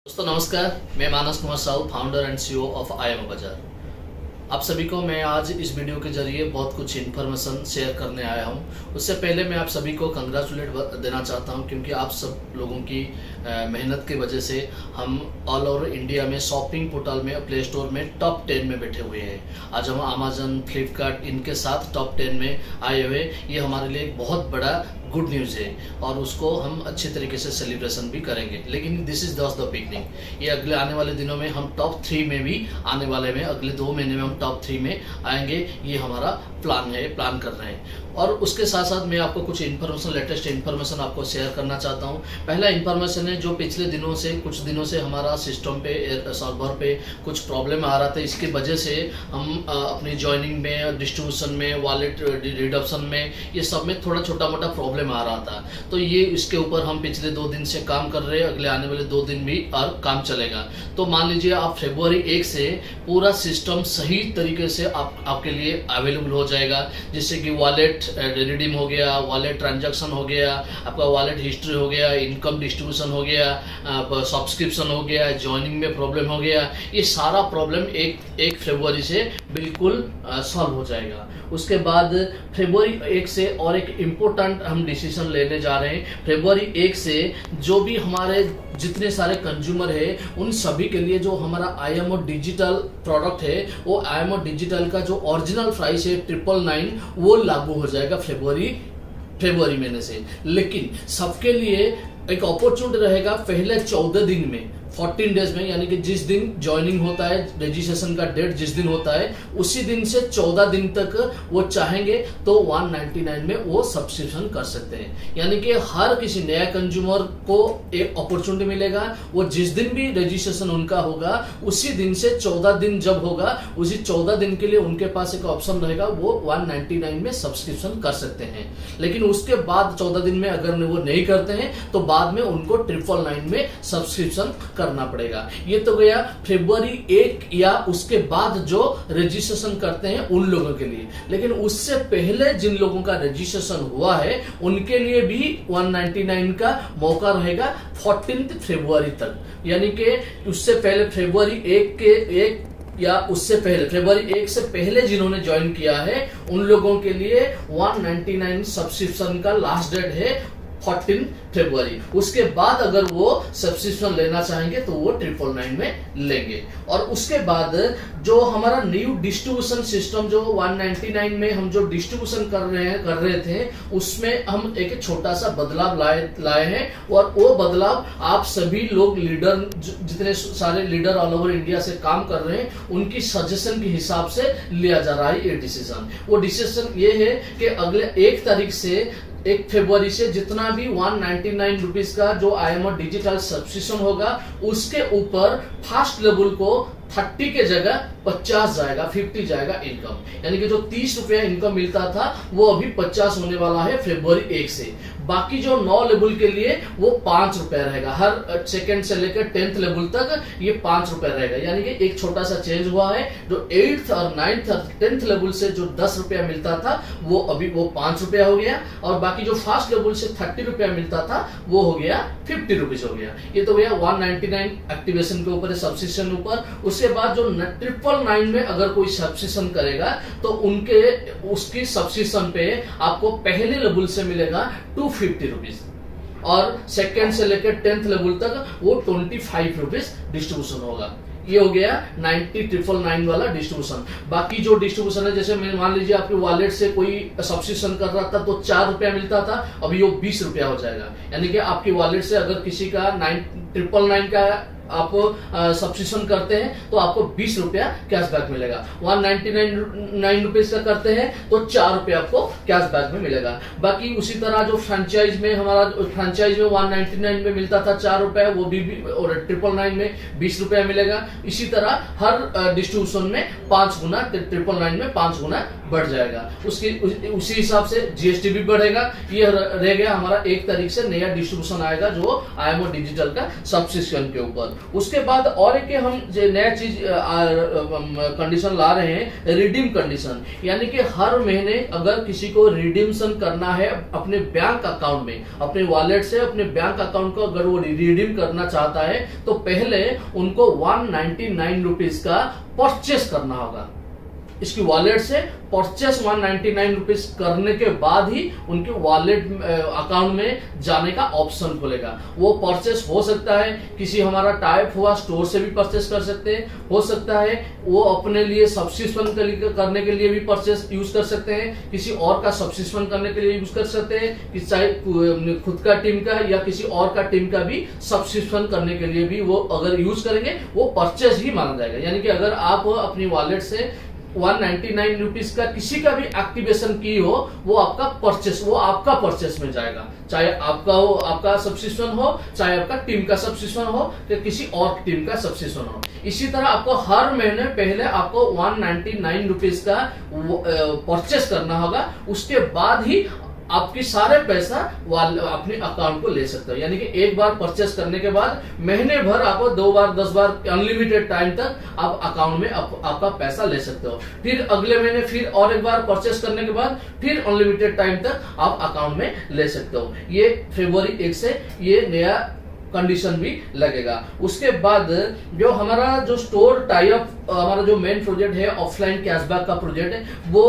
दोस्तों नमस्कार, मैं Manas Kumar Sahu, founder and CEO of IMO Bazaar. आप सभी को मैं आज इस वीडियो के जरिए बहुत कुछ इन्फॉर्मेशन शेयर करने आया हूं। उससे पहले मैं आप सभी को कंग्रेचुलेट देना चाहता हूं, क्योंकि आप सब लोगों की मेहनत की वजह से हम ऑल ओवर इंडिया में शॉपिंग पोर्टल में, प्ले स्टोर में टॉप 10 में बैठे हुए हैं। आज हम अमेजन, फ्लिपकार्ट इनके साथ टॉप 10 में आए हुए। ये हमारे लिए एक बहुत बड़ा गुड न्यूज़ है और उसको हम अच्छे तरीके से सेलिब्रेशन भी करेंगे। लेकिन this is just the beginning. ये अगले आने वाले दिनों में हम टॉप 3 में भी आने वाले में, अगले 2 महीने में हम टॉप 3 में आएंगे। ये हमारा प्लान कर रहे हैं। और उसके साथ साथ मैं आपको कुछ इन्फॉर्मेशन, लेटेस्ट इन्फॉर्मेशन आपको शेयर करना चाहता हूँ। पहला इन्फॉर्मेशन है जो पिछले दिनों से, कुछ दिनों से हमारा सिस्टम पे, सर्वर पे कुछ प्रॉब्लम आ रहा था। इसकी वजह से हम अपनी ज्वाइनिंग में, डिस्ट्रीब्यूशन में, वॉलेट रिडम्पशन में, ये सब में थोड़ा छोटा मोटा प्रॉब्लम आ रहा था। तो ये इसके ऊपर हम पिछले 2 दिन से काम कर रहे हैं। अगले आने वाले 2 दिन भी और काम चलेगा। तो मान लीजिए आप फरवरी 1 से पूरा सिस्टम सही तरीके से आपके लिए अवेलेबल हो जाएगा। जिससे कि वॉलेट रिडीम हो गया, वॉलेट ट्रांजैक्शन हो गया, आपका वॉलेट हिस्ट्री हो गया, इनकम डिस्ट्रीब्यूशन हो गया, सब्सक्रिप्शन हो गया, ज्वाइनिंग में प्रॉब्लम हो गया। ये सारा प्रॉब्लम एक फरवरी से बिल्कुल सॉल्व हो जाएगा। उसके बाद फरवरी 1 से और एक इम्पोर्टेंट हम डिसीजन लेने जा रहे हैं। फरवरी 1 से जो भी हमारे जितने सारे कंज्यूमर है, उन सभी के लिए जो हमारा आईएमओ डिजिटल प्रोडक्ट है, वो आईएमओ डिजिटल का जो ओरिजिनल प्राइस है 999, वो लागू हो जाएगा फरवरी महीने से। लेकिन सबके लिए एक अपॉर्चुनिटी रहेगा पहले 14 दिन में, 14 डेज में, यानी कि जिस दिन ज्वाइनिंग होता है, रजिस्ट्रेशन का डेट जिस दिन होता है, उसी दिन से 14 दिन तक वो चाहेंगे तो 199 में वो सब्सक्रिप्शन कर सकते हैं। यानी कि हर किसी नया कंज्यूमर को एक अपॉर्चुनिटी मिलेगा। वो जिस दिन भी रजिस्ट्रेशन उनका होगा, उसी दिन से 14 दिन जब होगा, उसी 14 दिन के लिए उनके पास एक ऑप्शन रहेगा, वो 199 में सब्सक्रिप्शन कर सकते हैं। लेकिन उसके बाद 14 दिन में अगर वो नहीं करते हैं तो बाद में उनको 999 में सब्सक्रिप्शन करना पड़ेगा। ये तो गया फरवरी 1 या उसके बाद जो रजिस्ट्रेशन करते हैं उन लोगों के लिए। लेकिन उससे पहले जिन लोगों का रजिस्ट्रेशन हुआ है, उनके लिए भी 199 का मौका रहेगा 14 फरवरी तक। यानी कि उससे पहले फरवरी 1 या उससे पहले, फरवरी 1 से पहले जिन्होंने ज्वाइन किया है, उन लोगों के लिए 199 सब्सक्रिप्शन का लास्ट डेट है 14 फरवरी। उसके बाद अगर वो सब्सक्रिप्शन लेना चाहेंगे तो वो 999 में लेंगे। और उसके बाद जो हमारा न्यू डिस्ट्रीब्यूशन सिस्टम, जो 199 में हम जो डिस्ट्रीब्यूशन कर रहे थे, उसमें हम एक छोटा सा बदलाव लाए हैं। और वो बदलाव आप सभी लोग लीडर, जितने सारे लीडर ऑल ओवर इंडिया से काम कर रहे हैं, उनकी सजेशन के हिसाब से लिया जा रहा है ये डिसीजन। वो डिसीजन ये है कि अगले 1 तारीख से, 1 फरवरी से जितना भी 199 रुपीज का जो आईएमओ डिजिटल सब्सक्रिप्शन होगा, उसके ऊपर फर्स्ट लेवल को 30 के जगह 50 जाएगा, 50 जाएगा इनकम। यानी कि जो 30 रुपया इनकम मिलता था वो अभी 50 होने वाला है फरवरी 1 से। बाकी जो 9 लेवल के लिए वो 5 रुपया रहेगा। हर सेकंड से लेकर 10th लेवल तक ये 5 रुपया रहेगा। यानी कि एक छोटा सा चेंज हुआ है। जो 8th और 9th और 10th लेवल से जो 10 रुपया मिलता था, वो अभी वो 5 रुपया हो गया। और बाकी जो फर्स्ट लेवल से 30 रुपया मिलता था, वो हो गया 50 रुपीज हो गया। ये तो गया 199 एक्टिवेशन के ऊपर, सब्सक्रिप्शन ऊपर। उसके बाद जो 999 में अगर कोई सब्सक्रिप्शन करेगा तो उसकी सब्सक्रिप्शन पे आपको पहले लेवल से मिलेगा 250 रुपीज, और सेकेंड से लेकर 10th लेवल तक वो 25 रुपीज डिस्ट्रीब्यूशन होगा। ये हो गया 90999 वाला डिस्ट्रीब्यूशन। बाकी जो डिस्ट्रीब्यूशन है, जैसे मान लीजिए आपके वॉलेट से कोई सब्सक्रिप्शन कर रहा था तो 4 रुपया मिलता था, अभी वो 20 रुपया हो जाएगा। यानी कि आपकी वॉलेट से अगर किसी का 999 का आप सब्सक्रिप्शन करते हैं तो आपको 20 रुपया कैशबैक मिलेगा। 199 रुपीज का करते हैं तो 4 रुपया आपको कैशबैक में मिलेगा। बाकी उसी तरह जो फ्रेंचाइज में, हमारा फ्रेंचाइज में 199 में मिलता था 4 रुपया, वो भी और 999 में 20 रुपया मिलेगा। इसी तरह हर डिस्ट्रीब्यूशन में 5 गुना, 999 में 5 गुना बढ़ जाएगा। उसी हिसाब से जीएसटी भी बढ़ेगा। ये रह गया हमारा 1 तारीख से नया डिस्ट्रीब्यूशन आएगा जो आईएमओ डिजिटल का सब्सक्रिप्शन के ऊपर। उसके बाद और एक हम नया चीज कंडीशन ला रहे हैं, रिडीम कंडीशन, यानी कि हर महीने अगर किसी को रिडीम्शन करना है अपने बैंक अकाउंट में, अपने वॉलेट से अपने बैंक अकाउंट को अगर वो रिडीम करना चाहता है तो पहले उनको 199 रुपीज का परचेस करना होगा। इसकी वॉलेट से परचेस 199 रुपीज करने के बाद ही उनके वॉलेट अकाउंट में जाने का ऑप्शन खुलेगा। वो परचेस हो सकता है किसी हमारा टाइप हुआ स्टोर से भी परचेस कर सकते हैं, हो सकता है वो अपने लिए सब्सक्रिप्शन करने के लिए भी परचेस यूज कर सकते हैं, किसी और का सब्सक्रिप्शन करने के लिए यूज कर सकते हैं, कि चाहे खुद का टीम का या किसी और का टीम का भी सब्सक्रिप्शन करने के लिए भी वो अगर यूज करेंगे वो परचेस ही माना जाएगा। यानी कि अगर आप अपनी वॉलेट से 199 रुपीज का किसी का भी एक्टिवेशन की हो वो आपका परचेस में जाएगा, चाहे आपका सब्सक्रिप्शन हो, चाहे आपका टीम का सब्सक्रिप्शन हो या किसी और टीम का सब्सक्रिप्शन हो। इसी तरह आपको हर महीने पहले आपको 199 रुपीज का परचेस करना होगा, उसके बाद ही आपकी सारे पैसा अपने अकाउंट को ले सकते हो। यानी कि एक बार परचेस करने के बाद महीने भर आपको 2 बार 10 बार अनलिमिटेड टाइम तक आप अकाउंट में आपका पैसा ले सकते हो। फिर अगले महीने फिर और एक बार परचेस करने के बाद फिर अनलिमिटेड टाइम तक आप अकाउंट में ले सकते हो। ये फरवरी 1 से ये नया कंडीशन भी लगेगा। उसके बाद जो हमारा जो स्टोर टाई अप, हमारा जो मेन प्रोजेक्ट है ऑफलाइन कैशबैक का प्रोजेक्ट है, वो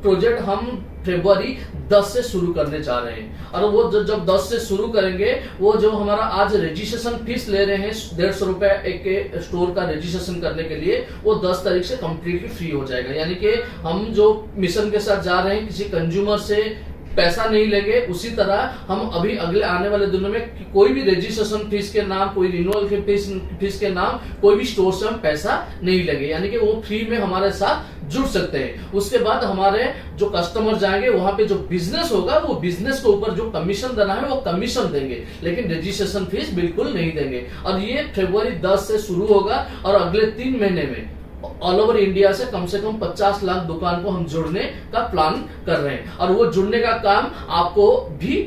प्रोजेक्ट हम फरवरी 10 से शुरू करने जा रहे हैं। और वो जब 10 से शुरू करेंगे, वो जो हमारा आज रजिस्ट्रेशन फीस ले रहे हैं 150 रुपए एक के स्टोर का रजिस्ट्रेशन करने के लिए, वो 10 तारीख से कंप्लीटली फ्री हो जाएगा। यानी कि हम जो मिशन के साथ जा रहे हैं, किसी कंज्यूमर से पैसा नहीं लेंगे, उसी तरह हम अभी अगले आने वाले दिनों में कोई भी रजिस्ट्रेशन फीस के नाम, कोई रिन्यूअल के फीस के नाम कोई भी स्टोर से हम पैसा नहीं लेंगे। यानी कि वो फ्री में हमारे साथ जुड़ सकते हैं। उसके बाद हमारे जो कस्टमर जाएंगे वहां पे जो बिजनेस होगा, वो बिजनेस के ऊपर जो कमीशन देना है वो कमीशन देंगे, लेकिन रजिस्ट्रेशन फीस बिल्कुल नहीं देंगे। और ये फरवरी 10 से शुरू होगा और अगले 3 महीने में ऑल ओवर इंडिया से कम 50 लाख दुकान को हम जुड़ने का प्लान कर रहे हैं। और वो जुड़ने का काम आपको भी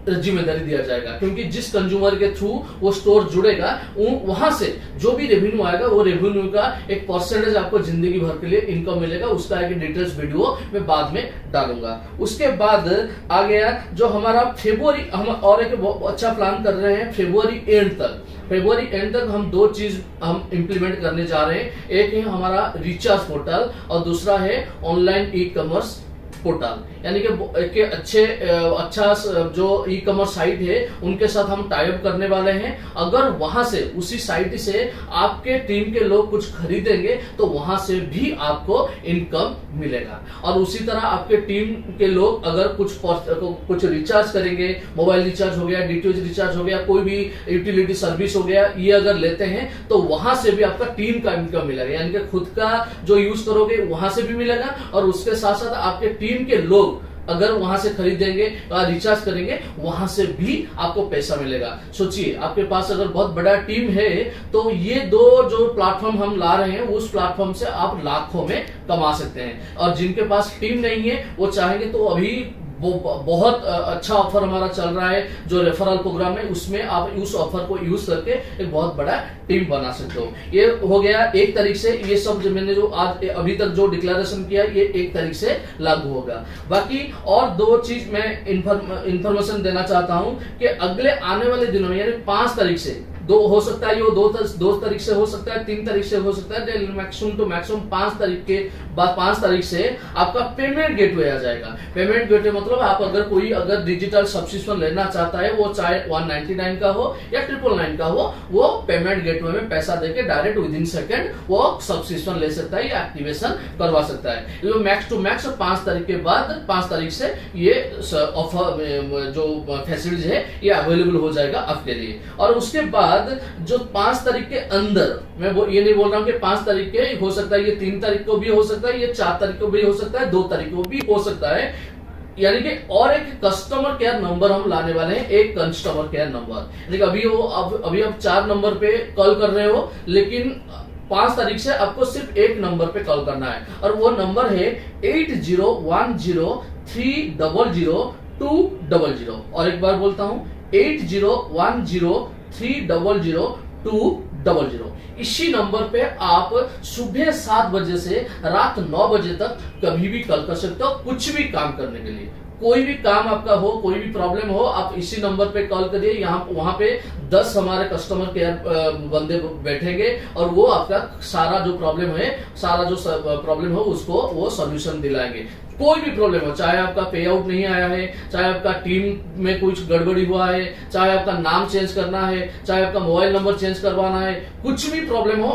जिम्मेदारी दिया जाएगा, क्योंकि जिस कंज्यूमर के थ्रू वो स्टोर जुड़ेगा वहां से जो भी रेवेन्यू आएगा वो रेवेन्यू का एक परसेंटेज आपको जिंदगी भर के लिए इनकम मिलेगा। उसका एक डिटेल्स वीडियो मैं बाद में डालूंगा। उसके बाद आ गया जो हमारा फरवरी, हम और एक अच्छा प्लान कर रहे हैं फरवरी एंड तक हम 2 चीज हम इंप्लीमेंट करने जा रहे हैं। एक है हमारा रिचार्ज पोर्टल और दूसरा है ऑनलाइन ई कॉमर्स पोर्टल। यानी कि अच्छा जो ई कॉमर्स साइट है उनके साथ हम टाई अप करने वाले हैं। अगर वहां से उसी साइट से आपके टीम के लोग कुछ खरीदेंगे तो वहां से भी आपको इनकम मिलेगा। और उसी तरह आपके टीम के लोग अगर कुछ रिचार्ज करेंगे, मोबाइल रिचार्ज हो गया, डीटीएच रिचार्ज हो गया, कोई भी यूटिलिटी सर्विस हो गया, ये अगर लेते हैं तो वहां से भी आपका टीम का इनकम मिलेगा। यानी कि खुद का जो यूज करोगे वहां से भी मिलेगा और उसके साथ साथ आपके टीम के लोग अगर वहां से खरीदेंगे और रिचार्ज करेंगे वहां से भी आपको पैसा मिलेगा। सोचिए आपके पास अगर बहुत बड़ा टीम है तो ये 2 जो प्लेटफॉर्म हम ला रहे हैं उस प्लेटफॉर्म से आप लाखों में कमा सकते हैं। और जिनके पास टीम नहीं है वो चाहेंगे तो अभी वो बहुत अच्छा ऑफर हमारा चल रहा है जो रेफरल प्रोग्राम है, उसमें आप उस ऑफर को यूज करके एक बहुत बड़ा टीम बना सकते हो। ये हो गया 1 तारीख से। ये सब जो मैंने जो आज अभी तक जो डिक्लेरेशन किया ये 1 तारीख से लागू होगा। बाकी और 2 चीज मैं इंफॉर्मेशन देना चाहता हूं कि अगले आने वाले दिनों में यानी 5 तारीख से 2 हो सकता है, ये 2 तारीख से हो सकता है, 3 तारीख से हो सकता है, मैक्सिमम टू मैक्सिमम 5 तारीख के बाद 5 तारीख से आपका पेमेंट गेटवे आ जाएगा। पेमेंट गेटवे मतलब आप अगर डिजिटल सब्सक्रिप्शन लेना चाहता है, वो चाहे 199 का हो या 999 का हो, वो पेमेंट गेटवे में पैसा देके डायरेक्ट विद इन सेकंड वो सब्सक्रिप्शन ले सकता है या एक्टिवेशन करवा सकता है। ये मैक्स टू मैक्स 5 तारीख के बाद 5 तारीख से ये ऑफर जो फैसिलिटीज है ये अवेलेबल हो जाएगा आपके लिए। और उसके बाद जो 5 तारीख के अंदर, मैं ये नहीं बोल रहा हूं कि 5 तारीख के हो सकता है, ये 3 तारीख को भी हो सकता है, ये 4 तारीख को भी हो सकता है, 2 तारीख को भी हो सकता है। यानी कि और एक कस्टमर केयर नंबर हम लाने वाले हैं, एक कस्टमर केयर नंबर। अभी आप 4 नंबर पे कॉल कर रहे हो, लेकिन 5 तारीख से आपको सिर्फ एक नंबर पे कॉल करना है और वो नंबर है 8010300200। और एक बार बोलता हूं 8010300200। इसी नंबर पे आप सुबह 7 बजे से रात 9 बजे तक कभी भी कॉल कर सकते हो, कुछ भी काम करने के लिए। कोई भी काम आपका हो, कोई भी प्रॉब्लम हो, आप इसी नंबर पे कॉल करिए। यहाँ वहां पे 10 हमारे कस्टमर केयर बंदे बैठेंगे और वो आपका सारा जो प्रॉब्लम है, सारा जो प्रॉब्लम हो उसको वो सॉल्यूशन दिलाएंगे। कोई भी प्रॉब्लम हो, चाहे आपका पे आउट नहीं आया है, चाहे आपका टीम में कुछ गड़बड़ी हुआ है, चाहे आपका नाम चेंज करना है, चाहे आपका मोबाइल नंबर चेंज करवाना है, कुछ भी प्रॉब्लम हो,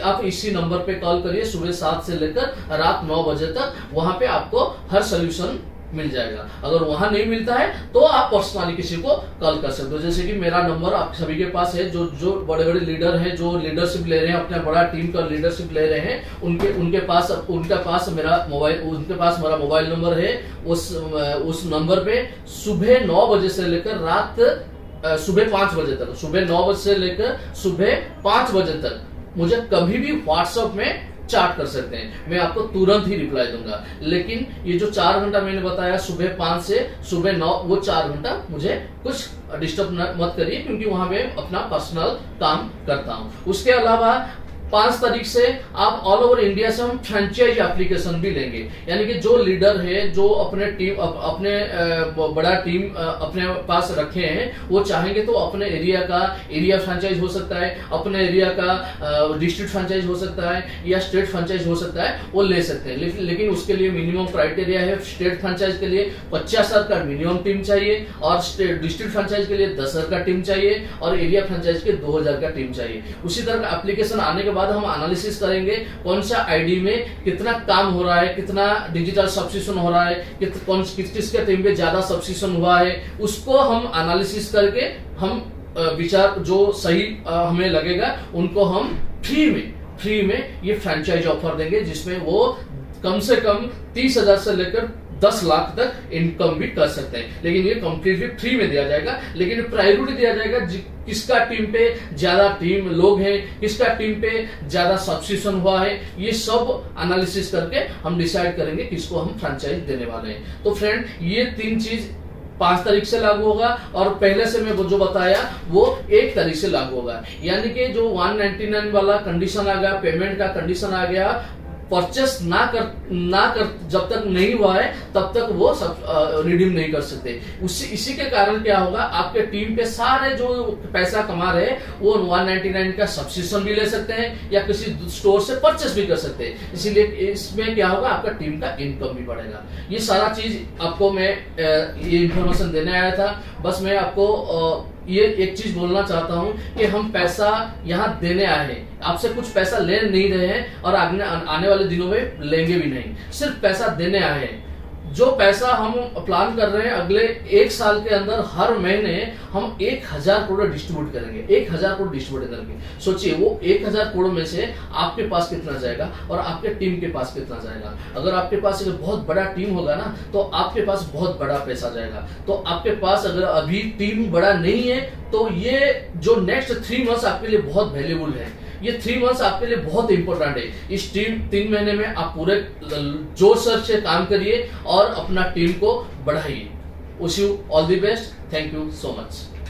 आप इसी नंबर पे कॉल करिए सुबह 7 से लेकर रात 9 बजे तक। वहां पे आपको हर सोल्यूशन मिल जाएगा। अगर वहां नहीं मिलता है तो आप पर्सनली किसी को कॉल कर सकते हो। जैसे कि मेरा नंबर आप सभी के पास है, जो बड़े बड़े लीडर हैं, जो लीडरशिप ले रहे हैं, अपने बड़ा टीम का लीडरशिप ले रहे हैं, उनके पास मेरा मोबाइल नंबर है। उस नंबर पे सुबह 9 बजे से लेकर रात सुबह 5 बजे तक, सुबह 9 बजे से लेकर सुबह 5 बजे तक मुझे कभी भी व्हाट्सएप में चैट कर सकते हैं। मैं आपको तुरंत ही रिप्लाई दूंगा। लेकिन ये जो 4 घंटा मैंने बताया सुबह 5 से सुबह 9, वो 4 घंटा मुझे कुछ डिस्टर्ब मत करिए, क्योंकि वहां मैं अपना पर्सनल काम करता हूं। उसके अलावा 5 तारीख से आप ऑल ओवर इंडिया से हम फ्रेंचाइज एप्लीकेशन भी लेंगे। यानी कि जो लीडर है, जो अपने बड़ा टीम अपने पास रखे हैं, वो चाहेंगे तो अपने एरिया फ्रेंचाइज हो सकता है, अपने एरिया का डिस्ट्रिक्ट फ्रेंचाइज हो सकता है, या स्टेट फ्रेंचाइज हो सकता है, वो ले सकते हैं। लेकिन उसके लिए मिनिमम क्राइटेरिया है। स्टेट फ्रेंचाइज के लिए 50,000 का मिनिमम टीम चाहिए, और डिस्ट्रिक्ट फ्रेंचाइज के लिए 10,000 का टीम चाहिए, और एरिया फ्रेंचाइज के 2,000 का टीम चाहिए। उसी तरह का एप्लीकेशन आने के बाद हम एनालिसिस करेंगे कौन सा आईडी में कितना काम हो रहा है, कितना डिजिटल सब्सक्रिप्शन हो रहा है, किसके टीम पे ज्यादा सब्सक्रिप्शन हुआ है, उसको हम एनालिसिस करके हम विचार जो सही हमें लगेगा उनको हम फ्री में ये फ्रेंचाइज ऑफर देंगे, जिसमें वो कम से कम 30,000 से लेकर 10 लाख तक इनकम भी कर सकते हैं। लेकिन ये कंप्लीटली फ्री में दिया जाएगा। लेकिन प्रायोरिटी दिया जाएगा किसका टीम पे ज्यादा टीम लोग हैं, किसका टीम पे ज्यादा सब्सक्रिप्शन हुआ है, ये सब एनालिसिस करके हम डिसाइड करेंगे किसको हम फ्रेंचाइज देने वाले हैं। तो फ्रेंड, ये 3 चीज 5 तारीख से लागू होगा, और पहले से मैं जो बताया वो 1 तारीख से लागू होगा। यानी कि जो 199 वाला कंडीशन आ गया, पेमेंट का कंडीशन आ गया, परचेस ना कर जब तक नहीं हुआ है तब तक वो सब रिडीम नहीं कर सकते। इसी के कारण क्या होगा, आपके टीम पे सारे जो पैसा कमा रहे हैं वो 199 का सब्सक्रिप्शन भी ले सकते हैं, या किसी स्टोर से परचेस भी कर सकते हैं। इसीलिए इसमें क्या होगा, आपका टीम का इनकम भी बढ़ेगा। ये सारा चीज आपको मैं ये इंफॉर्मेशन देने आया था। बस मैं आपको ये एक चीज बोलना चाहता हूं कि हम पैसा यहाँ देने आए हैं, आपसे कुछ पैसा ले नहीं रहे हैं, और आने वाले दिनों में लेंगे भी नहीं, सिर्फ पैसा देने आए हैं। जो पैसा हम प्लान कर रहे हैं अगले 1 साल के अंदर, हर महीने हम 1,000 करोड़ डिस्ट्रीब्यूट करेंगे। 1,000 करोड़ डिस्ट्रीब्यूट करके सोचिए, वो 1,000 करोड़ में से आपके पास कितना जाएगा और आपके टीम के पास कितना जाएगा। अगर आपके पास एक बहुत बड़ा टीम होगा ना, तो आपके पास बहुत बड़ा पैसा जाएगा। तो आपके पास अगर अभी टीम बड़ा नहीं है, तो ये जो नेक्स्ट 3 मंथ्स आपके लिए बहुत वैल्यूबल है। ये 3 मंथ्स आपके लिए बहुत इंपॉर्टेंट है। इस 3 महीने में आप पूरे जोश से काम करिए और अपना टीम को बढ़ाइए। Wish you all the best. Thank you so much.